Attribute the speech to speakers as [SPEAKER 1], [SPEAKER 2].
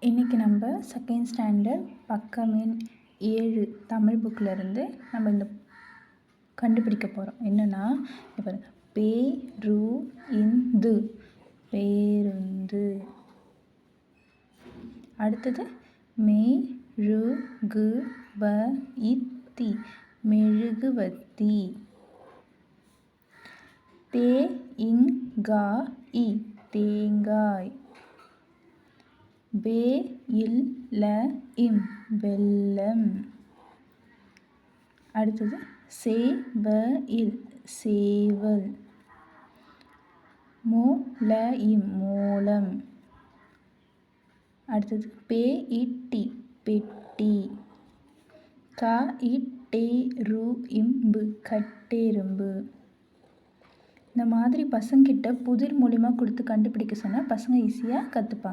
[SPEAKER 1] இன்றைக்கி நம்ம second standard பக்கம் எண் 7 தமிழ் புக்கிலேருந்து நம்ம இந்த கண்டுபிடிக்க போகிறோம். என்னென்னா இப்போ பேருந்து பேருந்து. அடுத்தது மெழுகுவத்தி மெழுகுவத்தி. தேங்காய் தேங்காய். வெல்லம் வெல்லம். அடுத்தது சேவல் சேவல். மோளம். அடுத்தது பெட்டி பெட்டி. கட்டெரும்பு கட்டெரும்பு. இந்த மாதிரி பசங்கிட்ட புதிர் மூலிமா கொடுத்து கண்டுபிடிக்க சொன்னால் பசங்க ஈஸியாக கற்றுப்பாங்க.